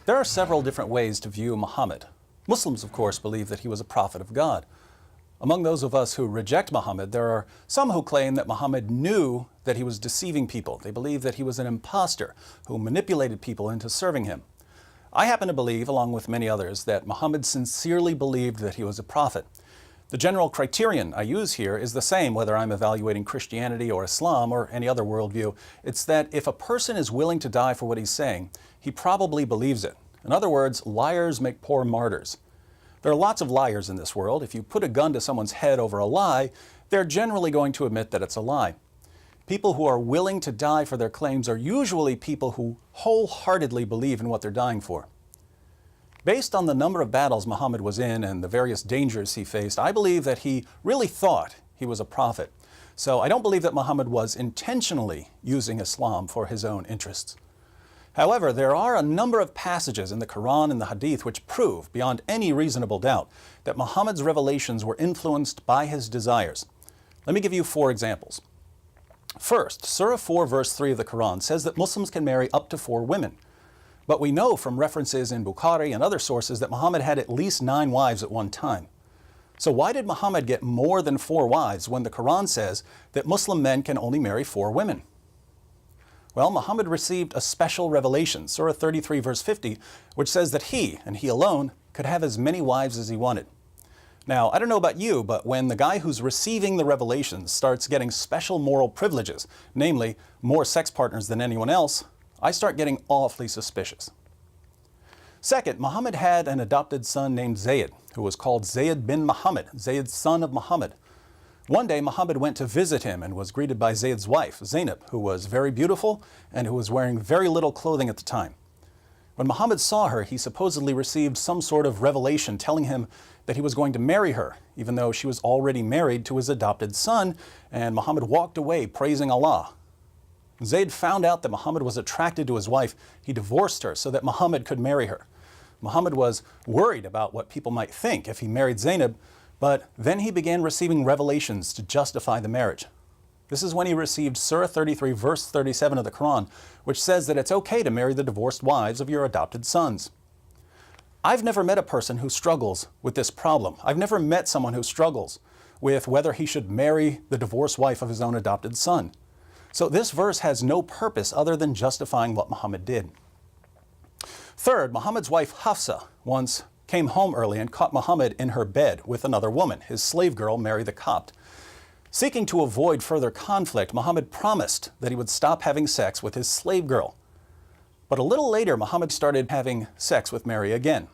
There are several different ways to view Muhammad. Muslims, of course, believe that he was a prophet of God. Among those of us who reject Muhammad, there are some who claim that Muhammad knew that he was deceiving people. They believe that he was an impostor who manipulated people into serving him. I happen to believe, along with many others, that Muhammad sincerely believed that he was a prophet. The general criterion I use here is the same whether I'm evaluating Christianity or Islam or any other worldview. It's that if a person is willing to die for what he's saying, he probably believes it. In other words, liars make poor martyrs. There are lots of liars in this world. If you put a gun to someone's head over a lie, they're generally going to admit that it's a lie. People who are willing to die for their claims are usually people who wholeheartedly believe in what they're dying for. Based on the number of battles Muhammad was in and the various dangers he faced, I believe that he really thought he was a prophet. So I don't believe that Muhammad was intentionally using Islam for his own interests. However, there are a number of passages in the Quran and the Hadith which prove, beyond any reasonable doubt, that Muhammad's revelations were influenced by his desires. Let me give you 4 examples. First, Surah 4 verse 3 of the Quran says that Muslims can marry up to 4 women. But we know from references in Bukhari and other sources that Muhammad had at least 9 wives at one time. So why did Muhammad get more than 4 wives when the Quran says that Muslim men can only marry 4 women? Well, Muhammad received a special revelation, Surah 33 verse 50, which says that he, and he alone, could have as many wives as he wanted. Now, I don't know about you, but when the guy who's receiving the revelations starts getting special moral privileges, namely more sex partners than anyone else, I start getting awfully suspicious. Second, Muhammad had an adopted son named Zayd, who was called Zayd bin Muhammad, Zayd son of Muhammad. One day, Muhammad went to visit him and was greeted by Zayd's wife, Zainab, who was very beautiful and who was wearing very little clothing at the time. When Muhammad saw her, he supposedly received some sort of revelation telling him that he was going to marry her, even though she was already married to his adopted son, and Muhammad walked away praising Allah. Zayd found out that Muhammad was attracted to his wife. He divorced her so that Muhammad could marry her. Muhammad was worried about what people might think if he married Zainab, but then he began receiving revelations to justify the marriage. This is when he received Surah 33 verse 37 of the Quran, which says that it's okay to marry the divorced wives of your adopted sons. I've never met a person who struggles with this problem. I've never met someone who struggles with whether he should marry the divorced wife of his own adopted son. So this verse has no purpose other than justifying what Muhammad did. Third, Muhammad's wife Hafsa once came home early and caught Muhammad in her bed with another woman, his slave girl Mary the Copt. Seeking to avoid further conflict, Muhammad promised that he would stop having sex with his slave girl. But a little later, Muhammad started having sex with Mary again.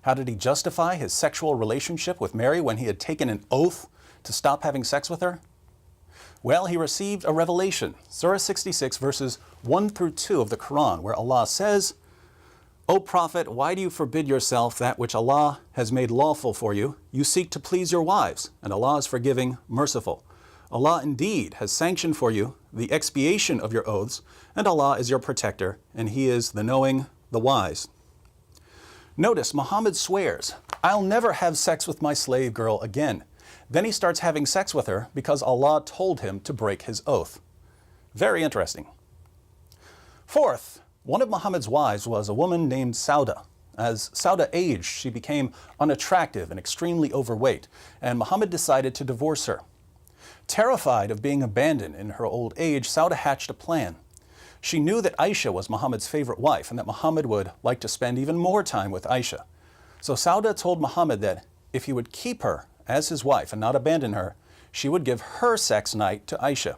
How did he justify his sexual relationship with Mary when he had taken an oath to stop having sex with her? Well, he received a revelation, Surah 66 verses 1 through 2 of the Quran, where Allah says, "O Prophet, why do you forbid yourself that which Allah has made lawful for you? You seek to please your wives, and Allah is forgiving, merciful. Allah indeed has sanctioned for you the expiation of your oaths, and Allah is your protector, and He is the knowing, the wise." Notice, Muhammad swears, "I'll never have sex with my slave girl again." Then he starts having sex with her because Allah told him to break his oath. Very interesting. Fourth, one of Muhammad's wives was a woman named Sauda. As Sauda aged, she became unattractive and extremely overweight, and Muhammad decided to divorce her. Terrified of being abandoned in her old age, Sauda hatched a plan. She knew that Aisha was Muhammad's favorite wife and that Muhammad would like to spend even more time with Aisha. So Sauda told Muhammad that if he would keep her as his wife and not abandon her, she would give her sex night to Aisha.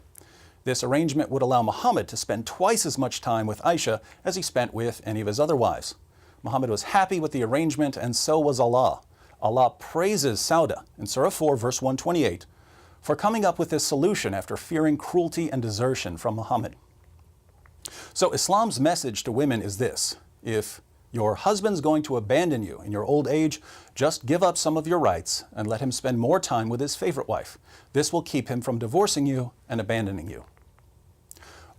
This arrangement would allow Muhammad to spend twice as much time with Aisha as he spent with any of his other wives. Muhammad was happy with the arrangement, and so was Allah. Allah praises Sauda in Surah 4 verse 128 for coming up with this solution after fearing cruelty and desertion from Muhammad. So Islam's message to women is this: if your husband's going to abandon you in your old age, just give up some of your rights and let him spend more time with his favorite wife. This will keep him from divorcing you and abandoning you.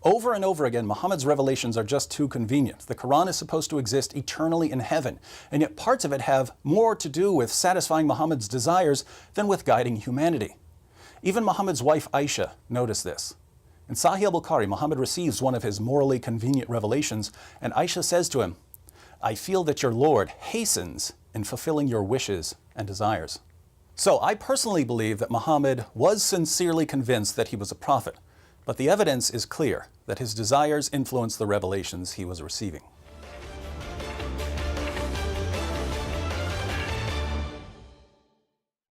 Over and over again, Muhammad's revelations are just too convenient. The Quran is supposed to exist eternally in heaven, and yet parts of it have more to do with satisfying Muhammad's desires than with guiding humanity. Even Muhammad's wife Aisha noticed this. In Sahih al-Bukhari, Muhammad receives one of his morally convenient revelations, and Aisha says to him, I feel that your Lord hastens in fulfilling your wishes and desires. So I personally believe that Muhammad was sincerely convinced that he was a prophet, but the evidence is clear that his desires influenced the revelations he was receiving.